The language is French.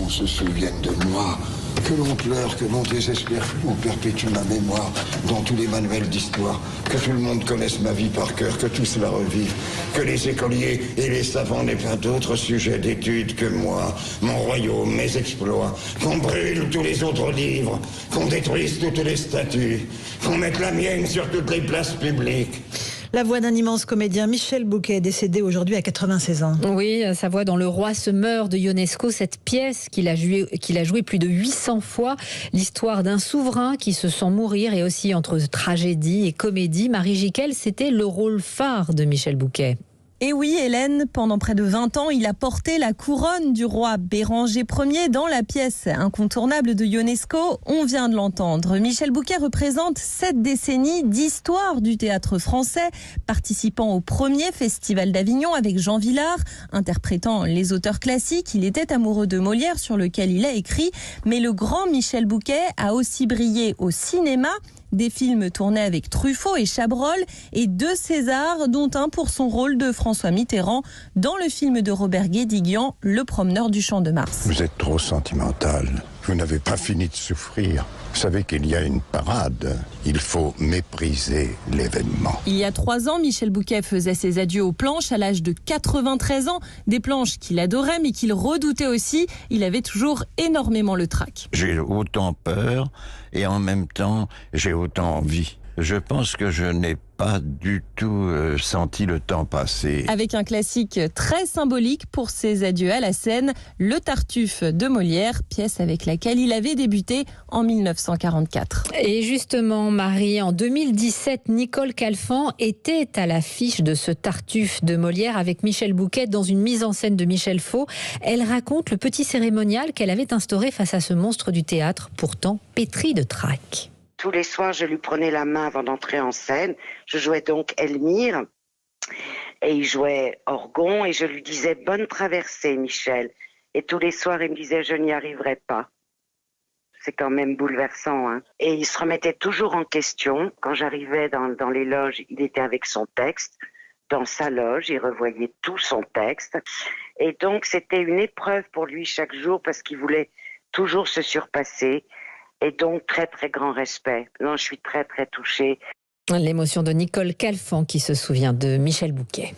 l'on se souvienne de moi, que l'on pleure, que l'on désespère, que l'on perpétue ma mémoire dans tous les manuels d'histoire, que tout le monde connaisse ma vie par cœur, que tous la revivent, que les écoliers et les savants n'aient pas d'autres sujets d'étude que moi, mon royaume, mes exploits, qu'on brûle tous les autres livres, qu'on détruise toutes les statues, qu'on mette la mienne sur toutes les places publiques. La voix d'un immense comédien, Michel Bouquet, décédé aujourd'hui à 96 ans. Oui, sa voix dans Le Roi se meurt de Ionesco, cette pièce qu'il a jouée plus de 800 fois. L'histoire d'un souverain qui se sent mourir et aussi entre tragédie et comédie. Marie Jiquel, c'était le rôle phare de Michel Bouquet. Et oui, Hélène, pendant près de 20 ans, il a porté la couronne du roi Béranger Ier dans la pièce incontournable de Ionesco. On vient de l'entendre. Michel Bouquet représente 7 décennies d'histoire du théâtre français, participant au premier Festival d'Avignon avec Jean Vilar, interprétant les auteurs classiques. Il était amoureux de Molière, sur lequel il a écrit. Mais le grand Michel Bouquet a aussi brillé au cinéma. Des films tournés avec Truffaut et Chabrol et 2 Césars, dont un pour son rôle de François Mitterrand dans le film de Robert Guédiguian, Le Promeneur du Champ de Mars. Vous êtes trop sentimental. Vous n'avez pas fini de souffrir. Vous savez qu'il y a une parade. Il faut mépriser l'événement. Il y a 3 ans, Michel Bouquet faisait ses adieux aux planches à l'âge de 93 ans. Des planches qu'il adorait mais qu'il redoutait aussi. Il avait toujours énormément le trac. J'ai autant peur et en même temps, j'ai autant envie. Je pense que je n'ai pas du tout senti le temps passer. Avec un classique très symbolique pour ses adieux à la scène, Le Tartuffe de Molière, pièce avec laquelle il avait débuté en 1944. Et justement, Marie, en 2017, Nicole Calfan était à l'affiche de ce Tartuffe de Molière avec Michel Bouquet dans une mise en scène de Michel Faux. Elle raconte le petit cérémonial qu'elle avait instauré face à ce monstre du théâtre, pourtant pétri de trac. Tous les soirs, je lui prenais la main avant d'entrer en scène. Je jouais donc Elmire et il jouait Orgon et je lui disais « Bonne traversée, Michel ». Et tous les soirs, il me disait « Je n'y arriverai pas ». C'est quand même bouleversant, hein. Et il se remettait toujours en question. Quand j'arrivais dans les loges, il était avec son texte. Dans sa loge, il revoyait tout son texte. Et donc, c'était une épreuve pour lui chaque jour parce qu'il voulait toujours se surpasser. Et donc, très, très grand respect. Non, je suis très, très touchée. L'émotion de Nicole Calfan qui se souvient de Michel Bouquet.